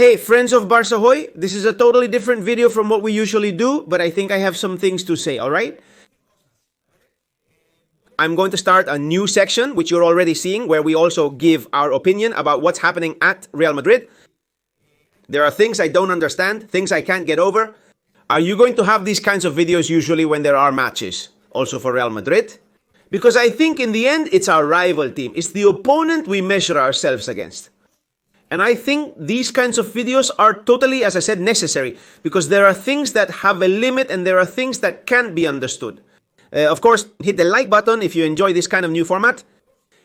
Hey, friends of Barça Hoy, this is a totally different video from what we usually do, but I think I have some things to say, alright? I'm going to start a new section, which you're already seeing, where we also give our opinion about what's happening at Real Madrid. There are things I don't understand, things I can't get over. Are you going to have these kinds of videos usually when there are matches, also for Real Madrid? Because I think in the end, it's our rival team. It's the opponent we measure ourselves against. And I think these kinds of videos are totally, as I said, necessary, because there are things that have a limit and there are things that can't be understood. Of course, hit the like button if you enjoy this kind of new format.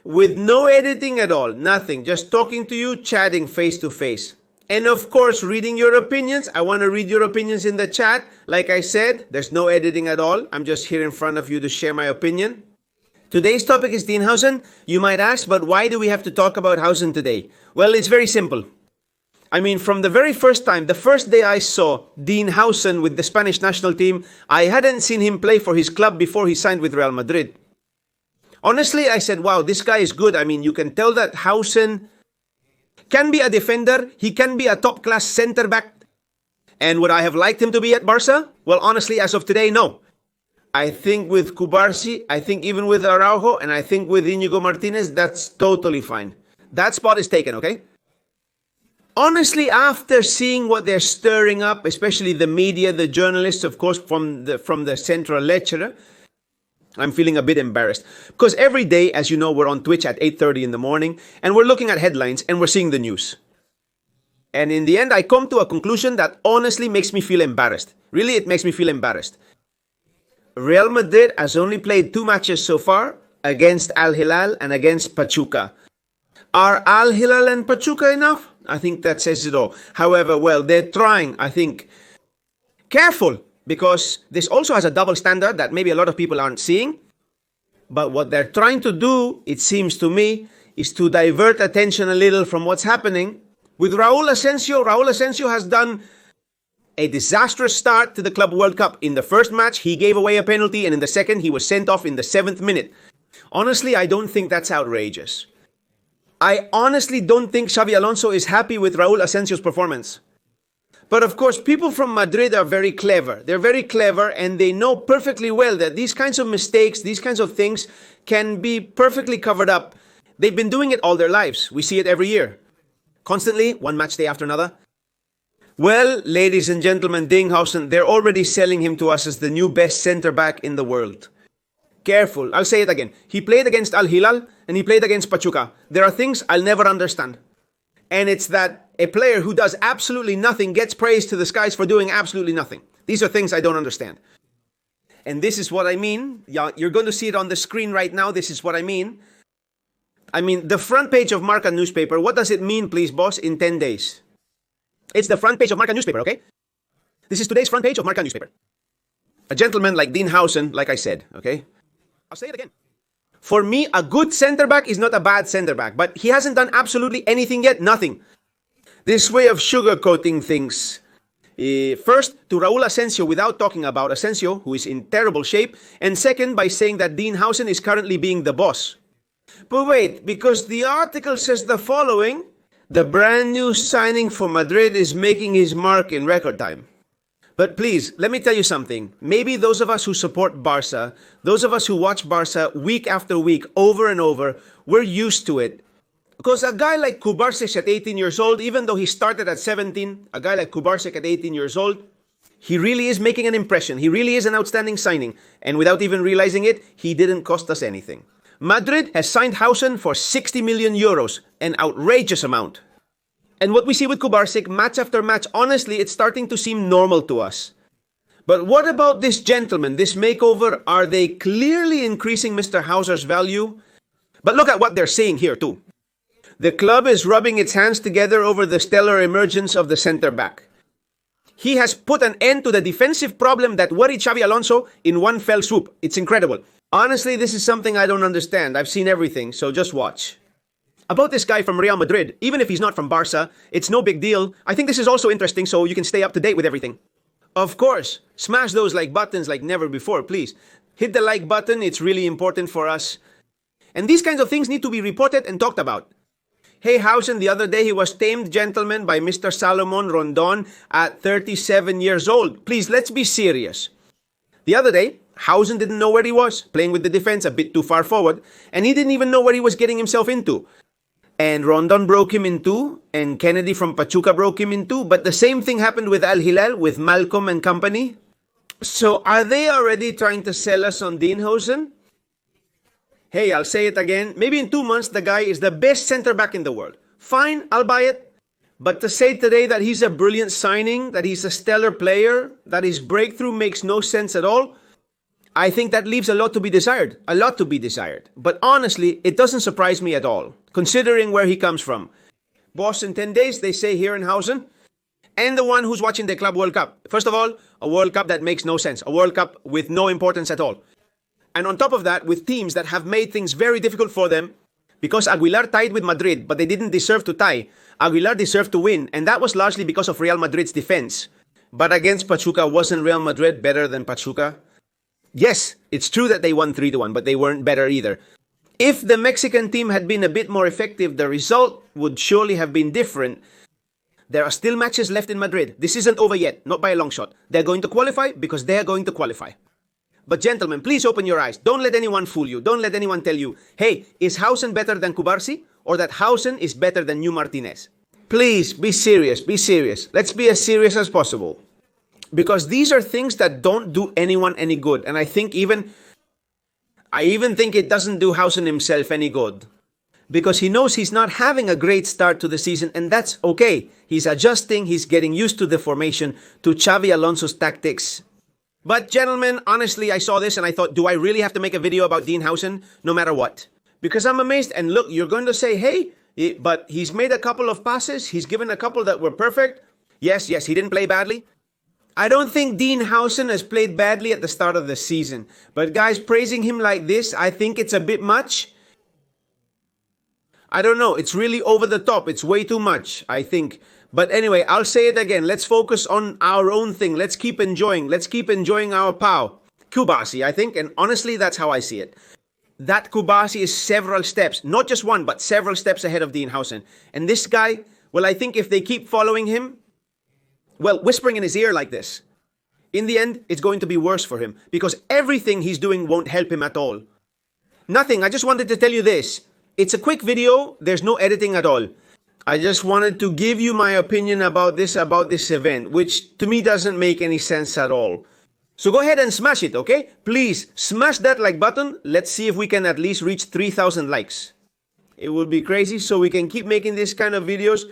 With no editing at all, nothing, just talking to you, chatting face to face. And of course, reading your opinions. I want to read your opinions in the chat. Like I said, there's no editing at all. I'm just here in front of you to share my opinion. Today's topic is Dean Housen. You might ask, but why do we have to talk about Housen today? Well, it's very simple. I mean, from the very first time, the first day I saw Dean Housen with the Spanish national team, I hadn't seen him play for his club before he signed with Real Madrid. Honestly, I said, wow, this guy is good. I mean, you can tell that Housen can be a defender. He can be a top-class center-back. And would I have liked him to be at Barça? Well, honestly, as of today, no. I think with Cubarsi, I think even with Araujo, and I think with Íñigo Martínez, that's totally fine. That spot is taken, okay? Honestly, after seeing what they're stirring up, especially the media, the journalists, of course, from the central lecturer, I'm feeling a bit embarrassed. Because every day, as you know, we're on Twitch at 8:30 in the morning, and we're looking at headlines, and we're seeing the news. And in the end, I come to a conclusion that honestly makes me feel embarrassed. Really, it makes me feel embarrassed. Real Madrid has only played 2 matches so far, against Al Hilal and against Pachuca. Are Al Hilal and Pachuca enough? I think that says it all. However, well, they're trying, I think. Careful, because this also has a double standard that maybe a lot of people aren't seeing. But what they're trying to do, it seems to me, is to divert attention a little from what's happening. With Raúl Asensio has done a disastrous start to the Club World Cup. In the first match, he gave away a penalty, and in the second, he was sent off in the 7th minute. Honestly, I don't think that's outrageous. I honestly don't think Xabi Alonso is happy with Raúl Asensio's performance. But of course, people from Madrid are very clever. They're very clever, and they know perfectly well that these kinds of mistakes, these kinds of things can be perfectly covered up. They've been doing it all their lives. We see it every year. Constantly, one match day after another. Well, ladies and gentlemen, Dean Housen, they're already selling him to us as the new best centre-back in the world. Careful, I'll say it again. He played against Al Hilal and he played against Pachuca. There are things I'll never understand. And it's that a player who does absolutely nothing gets praised to the skies for doing absolutely nothing. These are things I don't understand. And this is what I mean. You're going to see it on the screen right now. This is what I mean. I mean, the front page of Marca newspaper, what does it mean, please, boss, in 10 days? It's the front page of Marca newspaper, okay? This is today's front page of Marca newspaper. A gentleman like Dean Housen, like I said, okay? I'll say it again. For me, a good centre-back is not a bad centre-back, but he hasn't done absolutely anything yet, nothing. This way of sugarcoating things. First, to Raúl Asensio without talking about Asensio, who is in terrible shape, and second, by saying that Dean Housen is currently being the boss. But wait, because the article says the following: the brand new signing for Madrid is making his mark in record time. But please, let me tell you something. Maybe those of us who support Barça, those of us who watch Barça week after week, over and over, we're used to it. Because a guy like Cubarsi at 18 years old, even though he started at 17, a guy like Cubarsi at 18 years old, he really is making an impression. He really is an outstanding signing. And without even realizing it, he didn't cost us anything. Madrid has signed Housen for 60 million euros, an outrageous amount. And what we see with Cubarsi, match after match, honestly, it's starting to seem normal to us. But what about this gentleman, this makeover? Are they clearly increasing Mr. Hauser's value? But look at what they're saying here too. The club is rubbing its hands together over the stellar emergence of the centre-back. He has put an end to the defensive problem that worried Xabi Alonso in one fell swoop. It's incredible. Honestly, this is something I don't understand. I've seen everything, so just watch. About this guy from Real Madrid, even if he's not from Barça, it's no big deal. I think this is also interesting so you can stay up to date with everything. Of course, smash those like buttons like never before, please. Hit the like button, it's really important for us. And these kinds of things need to be reported and talked about. Hey, Housen, the other day he was tamed gentleman by Mr. Salomon Rondon at 37 years old. Please, let's be serious. The other day, Housen didn't know where he was, playing with the defense a bit too far forward, and he didn't even know what he was getting himself into. And Rondon broke him in two, and Kennedy from Pachuca broke him in two, but the same thing happened with Al Hilal, with Malcolm and company. So are they already trying to sell us on Dean Housen? Hey, I'll say it again. Maybe in 2 months, the guy is the best center back in the world. Fine, I'll buy it. But to say today that he's a brilliant signing, that he's a stellar player, that his breakthrough makes no sense at all, I think that leaves a lot to be desired. A lot to be desired. But honestly, it doesn't surprise me at all, considering where he comes from. Boss, in 10 days, they say here in Housen, and the one who's watching the Club World Cup. First of all, a World Cup that makes no sense. A World Cup with no importance at all. And on top of that, with teams that have made things very difficult for them, because Aguilar tied with Madrid, but they didn't deserve to tie. Aguilar deserved to win, and that was largely because of Real Madrid's defense. But against Pachuca, wasn't Real Madrid better than Pachuca? Yes, it's true that they won 3-1, but they weren't better either. If the Mexican team had been a bit more effective, the result would surely have been different. There are still matches left in Madrid. This isn't over yet, not by a long shot. They're going to qualify because they're going to qualify. But gentlemen, please open your eyes. Don't let anyone fool you. Don't let anyone tell you, hey, is Housen better than Cubarsi? Or that Housen is better than New Martinez? Please, be serious, be serious. Let's be as serious as possible. Because these are things that don't do anyone any good. And I even think it doesn't do Housen himself any good. Because he knows he's not having a great start to the season, and that's okay. He's adjusting, he's getting used to the formation, to Xavi Alonso's tactics. But gentlemen, honestly, I saw this and I thought, do I really have to make a video about Dean Housen no matter what? Because I'm amazed. And look, you're going to say, hey, but he's made a couple of passes. He's given a couple that were perfect. Yes, he didn't play badly. I don't think Dean Housen has played badly at the start of the season. But guys, praising him like this, I think it's a bit much. I don't know. It's really over the top. It's way too much, I think. But anyway, I'll say it again. Let's focus on our own thing. Let's keep enjoying. Let's keep enjoying our pal. Cubarsi, I think. And honestly, that's how I see it. That Cubarsi is several steps. Not just one, but several steps ahead of Dean Housen. And this guy, well, I think if they keep following him, well, whispering in his ear like this, in the end, it's going to be worse for him. Because everything he's doing won't help him at all. Nothing. I just wanted to tell you this. It's a quick video. There's no editing at all. I just wanted to give you my opinion about this event, which to me doesn't make any sense at all. So go ahead and smash it, okay? Please, smash that like button. Let's see if we can at least reach 3,000 likes. It would be crazy, so we can keep making this kind of videos.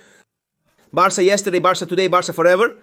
Barça yesterday, Barça today, Barça forever.